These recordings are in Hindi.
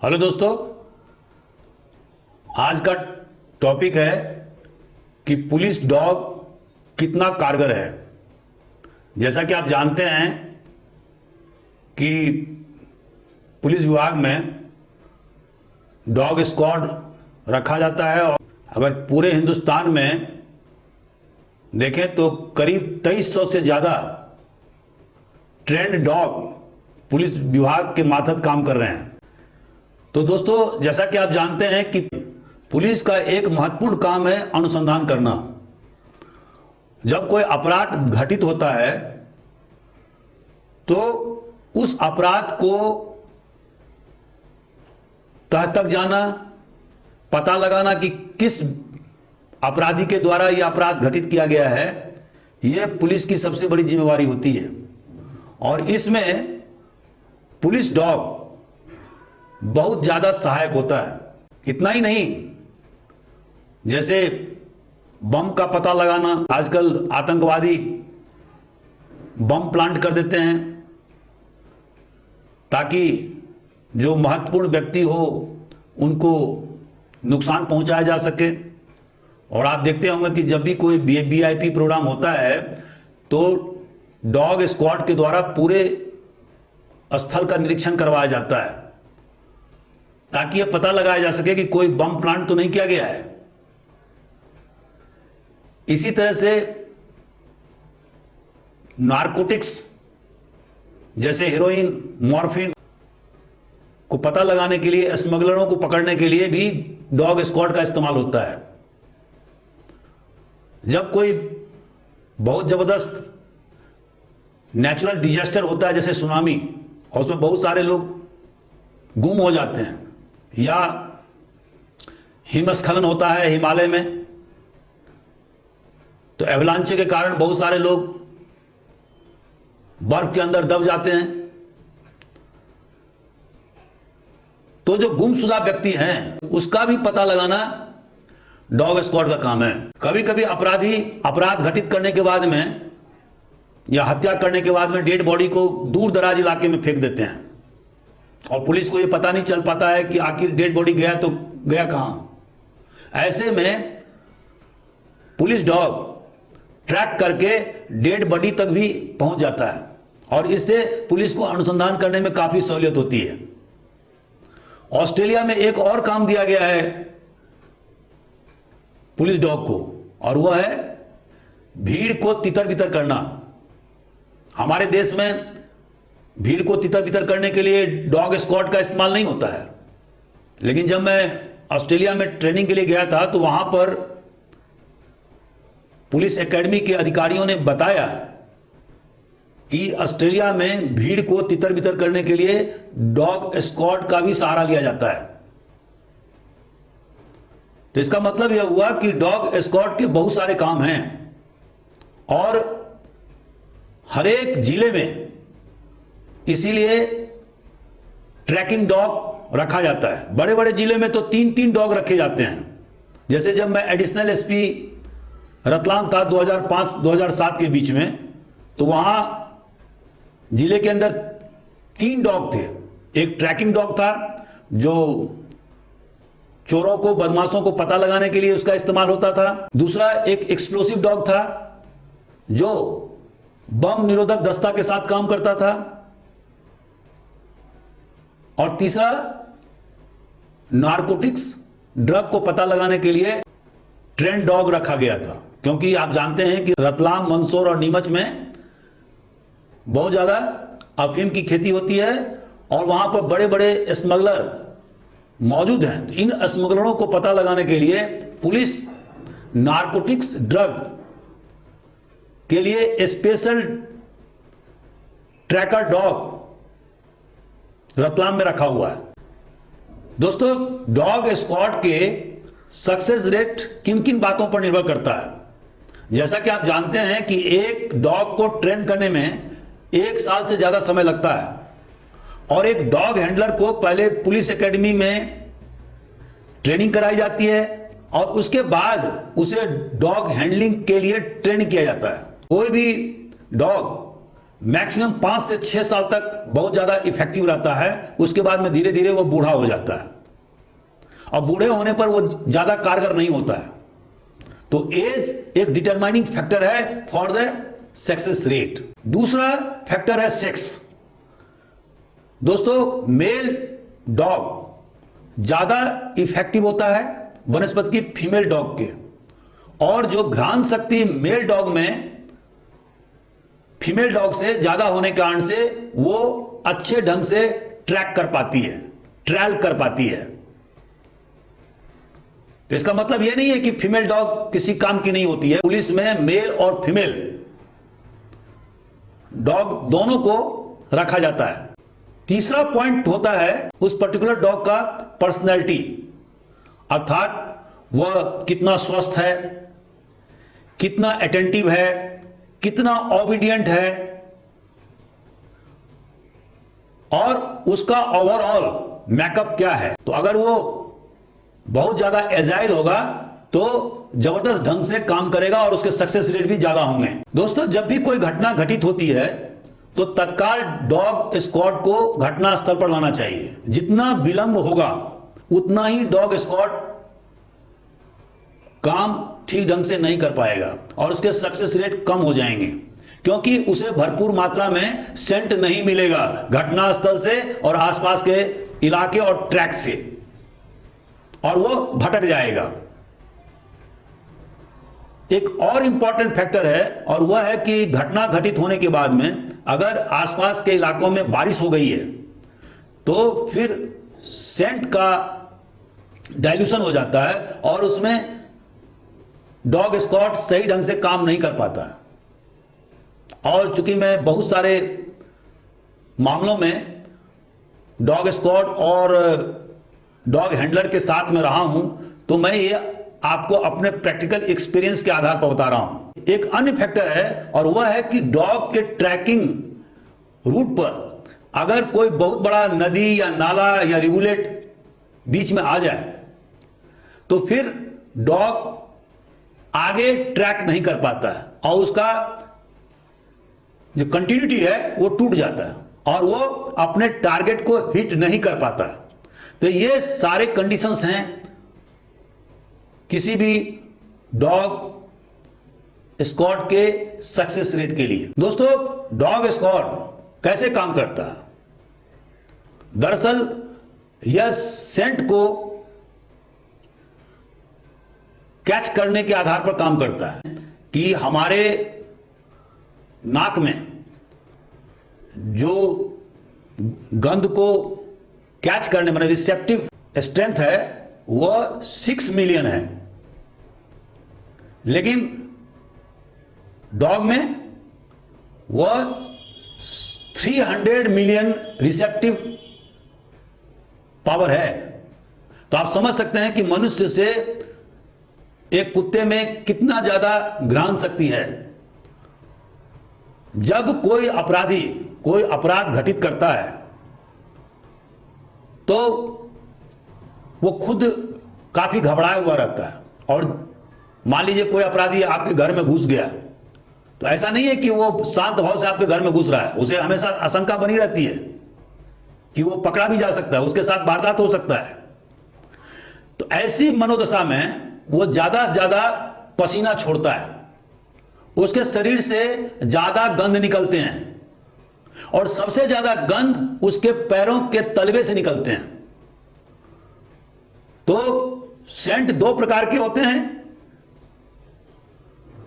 हेलो दोस्तों, आज का टॉपिक है कि पुलिस डॉग कितना कारगर है। जैसा कि आप जानते हैं कि पुलिस विभाग में डॉग स्क्वाड रखा जाता है और अगर पूरे हिंदुस्तान में देखें तो करीब 2300 से ज़्यादा ट्रेंड डॉग पुलिस विभाग के मातहत काम कर रहे हैं। तो दोस्तों, जैसा कि आप जानते हैं कि पुलिस का एक महत्वपूर्ण काम है अनुसंधान करना। जब कोई अपराध घटित होता है तो उस अपराध को तह तक जाना, पता लगाना कि किस अपराधी के द्वारा यह अपराध घटित किया गया है, यह पुलिस की सबसे बड़ी जिम्मेवारी होती है। और इसमें पुलिस डॉग बहुत ज्यादा सहायक होता है। इतना ही नहीं, जैसे बम का पता लगाना, आजकल आतंकवादी बम प्लांट कर देते हैं ताकि जो महत्वपूर्ण व्यक्ति हो उनको नुकसान पहुंचाया जा सके। और आप देखते होंगे कि जब भी कोई वीआईपी प्रोग्राम होता है तो डॉग स्क्वाड के द्वारा पूरे स्थल का निरीक्षण करवाया जाता है ताकि यह पता लगाया जा सके कि कोई बम प्लांट तो नहीं किया गया है। इसी तरह से नारकोटिक्स जैसे हेरोइन, मॉर्फिन को पता लगाने के लिए, स्मगलरों को पकड़ने के लिए भी डॉग स्क्वाड का इस्तेमाल होता है। जब कोई बहुत जबरदस्त नेचुरल डिजास्टर होता है जैसे सुनामी, और उसमें बहुत सारे लोग गुम हो जाते हैं, या हिमस्खलन होता है हिमालय में, तो एवलांचे के कारण बहुत सारे लोग बर्फ के अंदर दब जाते हैं, तो जो गुमशुदा व्यक्ति हैं उसका भी पता लगाना डॉग स्क्वाड का काम है। कभी कभी अपराधी अपराध घटित करने के बाद में या हत्या करने के बाद में डेड बॉडी को दूर दराज इलाके में फेंक देते हैं और पुलिस को यह पता नहीं चल पाता है कि आखिर डेड बॉडी गया तो गया कहां। ऐसे में पुलिस डॉग ट्रैक करके डेड बॉडी तक भी पहुंच जाता है और इससे पुलिस को अनुसंधान करने में काफी सहूलियत होती है। ऑस्ट्रेलिया में एक और काम दिया गया है पुलिस डॉग को, और वह है भीड़ को तितर बितर करना। हमारे देश में भीड़ को तितर बितर करने के लिए डॉग स्क्वाड का इस्तेमाल नहीं होता है, लेकिन जब मैं ऑस्ट्रेलिया में ट्रेनिंग के लिए गया था तो वहां पर पुलिस एकेडमी के अधिकारियों ने बताया कि ऑस्ट्रेलिया में भीड़ को तितर बितर करने के लिए डॉग स्क्वाड का भी सहारा लिया जाता है। तो इसका मतलब यह हुआ कि डॉग स्क्वाड के बहुत सारे काम हैं और हर एक जिले में इसीलिए ट्रैकिंग डॉग रखा जाता है। बड़े बड़े जिले में तो 3-3 डॉग रखे जाते हैं। जैसे जब मैं एडिशनल एसपी रतलाम था 2005-2007 के बीच में, तो वहां जिले के अंदर 3 डॉग थे। एक ट्रैकिंग डॉग था जो चोरों को, बदमाशों को पता लगाने के लिए उसका इस्तेमाल होता था। दूसरा एक एक्सप्लोसिव डॉग था जो बम निरोधक दस्ता के साथ काम करता था। और तीसरा नारकोटिक्स ड्रग को पता लगाने के लिए ट्रेंड डॉग रखा गया था, क्योंकि आप जानते हैं कि रतलाम, मंदसौर और नीमच में बहुत ज्यादा अफीम की खेती होती है और वहां पर बड़े बड़े स्मगलर मौजूद हैं। तो इन स्मगलरों को पता लगाने के लिए पुलिस नारकोटिक्स ड्रग के लिए स्पेशल ट्रैकर डॉग रतलाम में रखा हुआ है। दोस्तों, डॉग स्क्वाड के सक्सेस रेट किन किन बातों पर निर्भर करता है। जैसा कि आप जानते हैं कि एक डॉग को ट्रेन करने में 1 साल से ज्यादा समय लगता है और एक डॉग हैंडलर को पहले पुलिस एकेडमी में ट्रेनिंग कराई जाती है और उसके बाद उसे डॉग हैंडलिंग के लिए ट्रेन किया जाता है। कोई भी डॉग मैक्सिमम 5 से 6 साल तक बहुत ज़्यादा इफेक्टिव रहता है, उसके बाद में धीरे धीरे वो बूढ़ा हो जाता है और बूढ़े होने पर वो ज़्यादा कारगर नहीं होता है। तो एज एक डिटरमाइनिंग फैक्टर है फॉर द सक्सेस रेट। दूसरा फैक्टर है सेक्स। दोस्तों, मेल डॉग ज़्यादा इफेक्टिव होता है वनस्पति की फीमेल डॉग के, और जो घ्राण शक्ति मेल डॉग में फीमेल डॉग से ज्यादा होने के कारण से वो अच्छे ढंग से ट्रैक कर पाती है, ट्रैल कर पाती है। तो इसका मतलब यह नहीं है कि फीमेल डॉग किसी काम की नहीं होती है। पुलिस में मेल और फीमेल डॉग दोनों को रखा जाता है। तीसरा पॉइंट होता है उस पर्टिकुलर डॉग का पर्सनैलिटी, अर्थात वह कितना स्वस्थ है, कितना अटेंटिव है, कितना ओबीडियंट है, और उसका ओवरऑल मेकअप क्या है। तो अगर वो बहुत ज्यादा एजाइल होगा तो जबरदस्त ढंग से काम करेगा और उसके सक्सेस रेट भी ज्यादा होंगे। दोस्तों, जब भी कोई घटना घटित होती है तो तत्काल डॉग स्क्वाड को घटना स्थल पर लाना चाहिए। जितना विलंब होगा उतना ही डॉग स्क्वाड काम ठीक ढंग से नहीं कर पाएगा और उसके सक्सेस रेट कम हो जाएंगे, क्योंकि उसे भरपूर मात्रा में सेंट नहीं मिलेगा घटनास्थल से और आसपास के इलाके और ट्रैक से, और वो भटक जाएगा। एक और इंपॉर्टेंट फैक्टर है, और वह है कि घटना घटित होने के बाद में अगर आसपास के इलाकों में बारिश हो गई है तो फिर सेंट का डाइल्यूशन हो जाता है और उसमें डॉग स्क्वाड सही ढंग से काम नहीं कर पाता है। और चूंकि मैं बहुत सारे मामलों में डॉग स्क्वाड और डॉग हैंडलर के साथ में रहा हूं, तो मैं ये आपको अपने प्रैक्टिकल एक्सपीरियंस के आधार पर बता रहा हूं। एक अन्य फैक्टर है, और वह है कि डॉग के ट्रैकिंग रूट पर अगर कोई बहुत बड़ा नदी या नाला या रिवुलेट बीच में आ जाए तो फिर डॉग आगे ट्रैक नहीं कर पाता है और उसका जो कंटिन्यूटी है वो टूट जाता है और वो अपने टारगेट को हिट नहीं कर पाता है। तो ये सारे कंडीशंस हैं किसी भी डॉग स्क्वाड के सक्सेस रेट के लिए। दोस्तों, डॉग स्क्वाड कैसे काम करता है? दरअसल यह सेंट को कैच करने के आधार पर काम करता है कि हमारे नाक में जो गंध को कैच करने में रिसेप्टिव स्ट्रेंथ है वह 6 मिलियन है, लेकिन डॉग में वह 300 मिलियन रिसेप्टिव पावर है। तो आप समझ सकते हैं कि मनुष्य से एक कुत्ते में कितना ज्यादा घ्राण शक्ति है। जब कोई अपराधी कोई अपराध घटित करता है तो वो खुद काफी घबराया हुआ रहता है, और मान लीजिए कोई अपराधी आपके घर में घुस गया तो ऐसा नहीं है कि वो शांत भाव से आपके घर में घुस रहा है, उसे हमेशा आशंका बनी रहती है कि वो पकड़ा भी जा सकता है, उसके साथ वारदात हो सकता है। तो ऐसी मनोदशा में वो ज्यादा से ज्यादा पसीना छोड़ता है, उसके शरीर से ज्यादा गंध निकलते हैं, और सबसे ज्यादा गंध उसके पैरों के तलवे से निकलते हैं। तो सेंट दो प्रकार के होते हैं,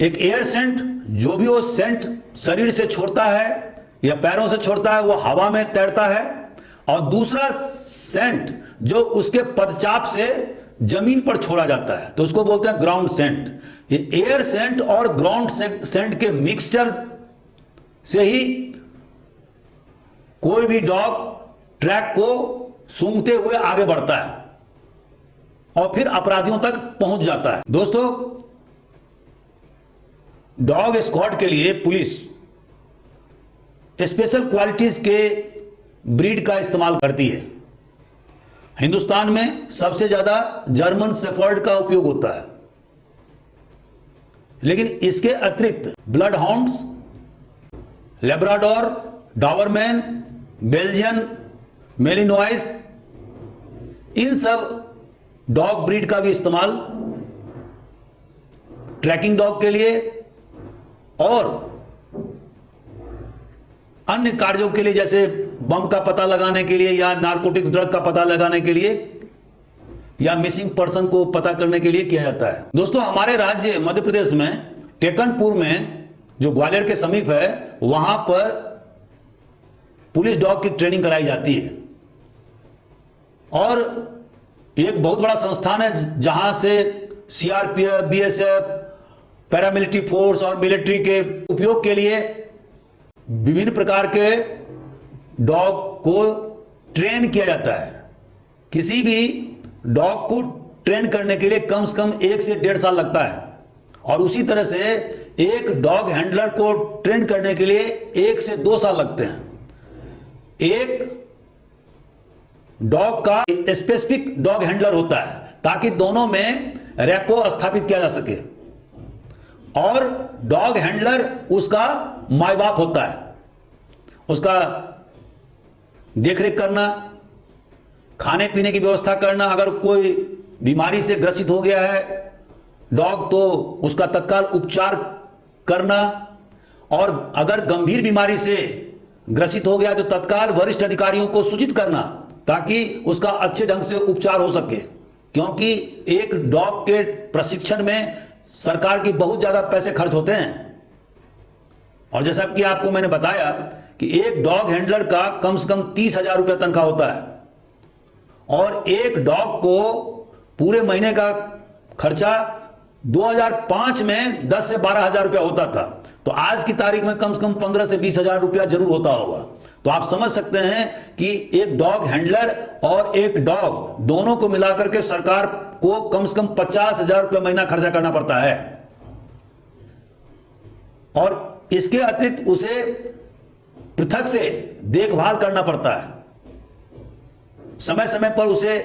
एक एयर सेंट, जो भी वो सेंट शरीर से छोड़ता है या पैरों से छोड़ता है वो हवा में तैरता है, और दूसरा सेंट जो उसके पदचाप से जमीन पर छोड़ा जाता है तो उसको बोलते हैं ग्राउंड सेंट। ये एयर सेंट और ग्राउंड सेंट के मिक्सचर से ही कोई भी डॉग ट्रैक को सूंघते हुए आगे बढ़ता है और फिर अपराधियों तक पहुंच जाता है। दोस्तों, डॉग स्क्वाड के लिए पुलिस स्पेशल क्वालिटीज के ब्रीड का इस्तेमाल करती है। हिंदुस्तान में सबसे ज्यादा जर्मन शेफर्ड का उपयोग होता है, लेकिन इसके अतिरिक्त bloodhounds, Labrador, Doberman, Belgian Malinois, इन सब डॉग ब्रीड का भी इस्तेमाल ट्रैकिंग डॉग के लिए और अन्य कार्यों के लिए, जैसे बम का पता लगाने के लिए या नारकोटिक्स ड्रग का पता लगाने के लिए या मिसिंग पर्सन को पता करने के लिए किया जाता है। दोस्तों, हमारे राज्य मध्य प्रदेश में टेकनपुर में, जो ग्वालियर के समीप है, वहां पर पुलिस डॉग की ट्रेनिंग कराई जाती है और एक बहुत बड़ा संस्थान है जहां से सीआरपीएफ, बीएसएफ, पैरामिलिट्री फोर्स और मिलिट्री के उपयोग के लिए विभिन्न प्रकार के डॉग को ट्रेन किया जाता है। किसी भी डॉग को ट्रेन करने के लिए कम से कम 1 से 1.5 साल लगता है और उसी तरह से एक डॉग हैंडलर को ट्रेन करने के लिए 1 से 2 साल लगते हैं। एक डॉग का स्पेसिफिक डॉग हैंडलर होता है ताकि दोनों में रैपो स्थापित किया जा सके और डॉग हैंडलर उसका माई बाप होता है। उसका देखरेख करना, खाने पीने की व्यवस्था करना, अगर कोई बीमारी से ग्रसित हो गया है डॉग तो उसका तत्काल उपचार करना और अगर गंभीर बीमारी से ग्रसित हो गया तो तत्काल वरिष्ठ अधिकारियों को सूचित करना ताकि उसका अच्छे ढंग से उपचार हो सके, क्योंकि एक डॉग के प्रशिक्षण में सरकार की बहुत ज्यादा पैसे खर्च होते हैं। और जैसा कि आपको मैंने बताया कि एक डॉग हैंडलर का कम से कम 30,000 रुपया तनख्वाह होता है और एक डॉग को पूरे महीने का खर्चा 2005 में 10 से 12,000 रुपया होता था, तो आज की तारीख में कम 15 से 20,000 रुपया जरूर होता होगा। तो आप समझ सकते हैं कि एक डॉग हैंडलर और एक डॉग दोनों को मिलाकर के सरकार को कम से कम 50,000 रुपया महीना खर्चा करना पड़ता है और इसके अतिरिक्त उसे पृथक से देखभाल करना पड़ता है। समय समय पर उसे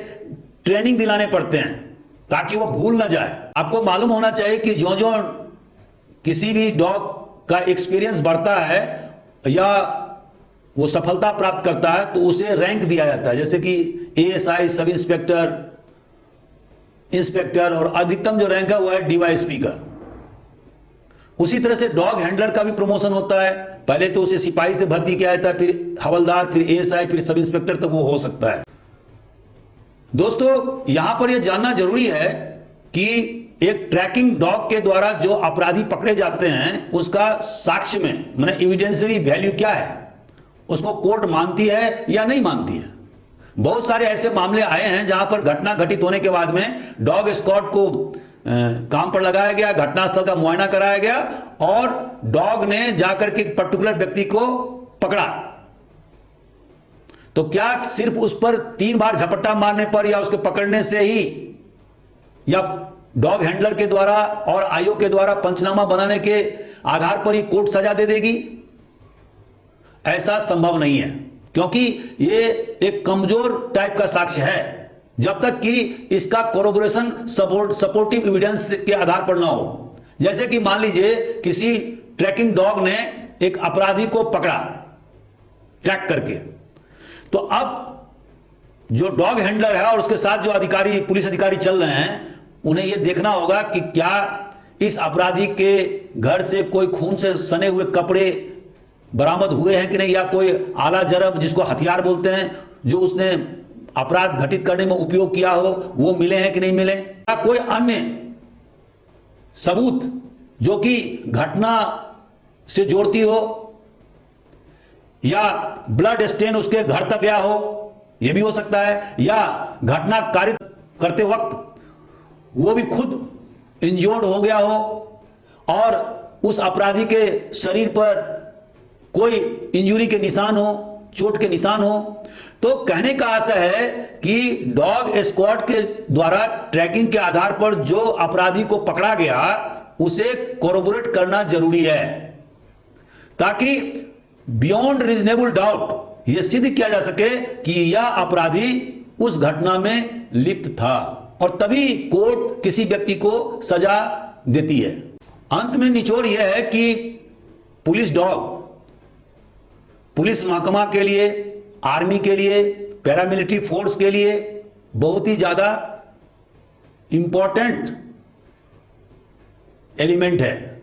ट्रेनिंग दिलाने पड़ते हैं ताकि वो भूल ना जाए। आपको मालूम होना चाहिए कि जो जो किसी भी डॉग का एक्सपीरियंस बढ़ता है या वो सफलता प्राप्त करता है तो उसे रैंक दिया जाता है, जैसे कि एएसआई, सब इंस्पेक्टर, इंस्पेक्टर और अधिकतम जो रैंक है वो है डीवाईएसपी का। उसी तरह से डॉग हैंडलर का भी प्रमोशन होता है। पहले तो उसे सिपाही से भर्ती किया जाता है, फिर हवलदार, फिर एएसआई, फिर सब इंस्पेक्टर तक वो हो सकता है। दोस्तों, यहां पर यह जानना जरूरी है कि एक ट्रैकिंग डॉग के द्वारा जो अपराधी पकड़े जाते हैं उसका साक्ष्य में माने एविडेंशियरी वैल्यू क्या है, उसको कोर्ट मानती है या नहीं मानती है। बहुत सारे ऐसे मामले आए हैं जहां पर घटना घटित होने के बाद में डॉग स्क्वाड को काम पर लगाया गया, घटनास्थल का मुआयना कराया गया और डॉग ने जाकर के पर्टिकुलर व्यक्ति को पकड़ा। तो क्या सिर्फ उस पर 3 बार झपट्टा मारने पर या उसके पकड़ने से ही या डॉग हैंडलर के द्वारा और आईओ के द्वारा पंचनामा बनाने के आधार पर ही कोर्ट सजा दे देगी? ऐसा संभव नहीं है, क्योंकि ये एक कमजोर टाइप का साक्ष्य है जब तक कि इसका कोरोबोरेशन सपोर्टिव एविडेंस के आधार पर ना हो। जैसे कि मान लीजिए किसी ट्रैकिंग डॉग ने एक अपराधी को पकड़ा ट्रैक करके, तो अब जो डॉग हैंडलर है और उसके साथ जो अधिकारी, पुलिस अधिकारी चल रहे हैं, उन्हें यह देखना होगा कि क्या इस अपराधी के घर से कोई खून से सने हुए कपड़े बरामद हुए हैं कि नहीं, या कोई आला जरब जिसको हथियार बोलते हैं जो उसने अपराध घटित करने में उपयोग किया हो वो मिले हैं कि नहीं मिले, या कोई अन्य सबूत जो कि घटना से जोड़ती हो, या ब्लड स्टेन उसके घर तक गया हो, यह भी हो सकता है, या घटना कारित करते वक्त वो भी खुद इंजर्ड हो गया हो और उस अपराधी के शरीर पर कोई इंजरी के निशान हो, चोट के निशान हो। तो कहने का आशय है कि डॉग स्क्वाड के द्वारा ट्रैकिंग के आधार पर जो अपराधी को पकड़ा गया उसे कोरोबोरेट करना जरूरी है, ताकि बियॉन्ड रीजनेबल डाउट यह सिद्ध किया जा सके कि यह अपराधी उस घटना में लिप्त था, और तभी कोर्ट किसी व्यक्ति को सजा देती है। अंत में निचोड़ यह है कि पुलिस डॉग पुलिस महकमा के लिए, आर्मी के लिए, पैरामिलिट्री फोर्स के लिए बहुत ही ज्यादा इंपॉर्टेंट एलिमेंट है।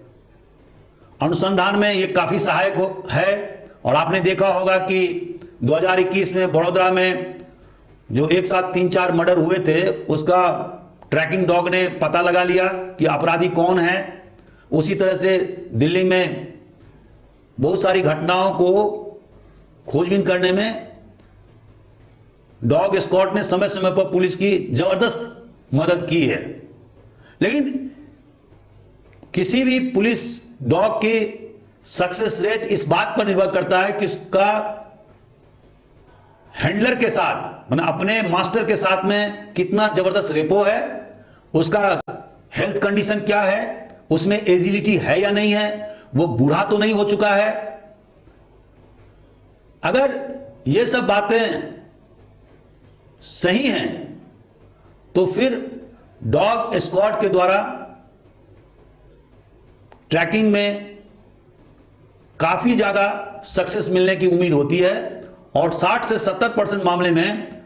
अनुसंधान में ये काफी सहायक है। और आपने देखा होगा कि 2021 में बड़ौदा में जो एक साथ 3-4 मर्डर हुए थे, उसका ट्रैकिंग डॉग ने पता लगा लिया कि अपराधी कौन है। उसी तरह से दिल्ली में बहुत सारी घटनाओं को खोजबीन करने में डॉग स्क्वाड ने समय समय पर पुलिस की जबरदस्त मदद की है। लेकिन किसी भी पुलिस डॉग की सक्सेस रेट इस बात पर निर्भर करता है कि उसका हैंडलर के साथ, मतलब अपने मास्टर के साथ में कितना जबरदस्त रेपो है, उसका हेल्थ कंडीशन क्या है, उसमें एजिलिटी है या नहीं है, वो बूढ़ा तो नहीं हो चुका है। अगर ये सब बातें सही हैं तो फिर डॉग स्क्वाड के द्वारा ट्रैकिंग में काफी ज्यादा सक्सेस मिलने की उम्मीद होती है। और 60 से 70% मामले में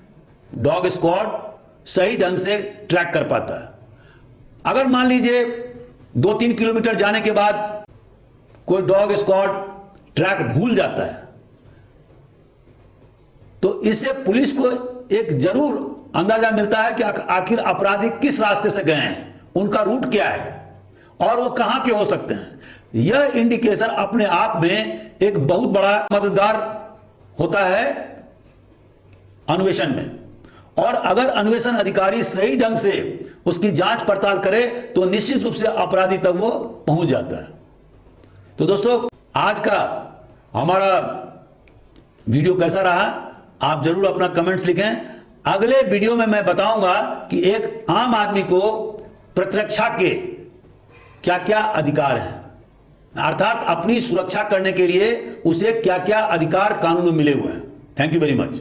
डॉग स्क्वाड सही ढंग से ट्रैक कर पाता है। अगर मान लीजिए 2-3 किलोमीटर जाने के बाद कोई डॉग स्क्वाड ट्रैक भूल जाता है, तो इससे पुलिस को एक जरूर अंदाजा मिलता है कि आखिर अपराधी किस रास्ते से गए हैं, उनका रूट क्या है और वो कहां के हो सकते हैं। यह इंडिकेशन अपने आप में एक बहुत बड़ा मददगार होता है अन्वेषण में। और अगर अन्वेषण अधिकारी सही ढंग से उसकी जांच पड़ताल करे तो निश्चित रूप से अपराधी तक वो पहुंच जाता है। तो दोस्तों, आज का हमारा वीडियो कैसा रहा, आप जरूर अपना कमेंट्स लिखें। अगले वीडियो में मैं बताऊंगा कि एक आम आदमी को प्रतिरक्षा के क्या क्या अधिकार हैं, अर्थात अपनी सुरक्षा करने के लिए उसे क्या क्या अधिकार कानून में मिले हुए हैं। Thank you very much.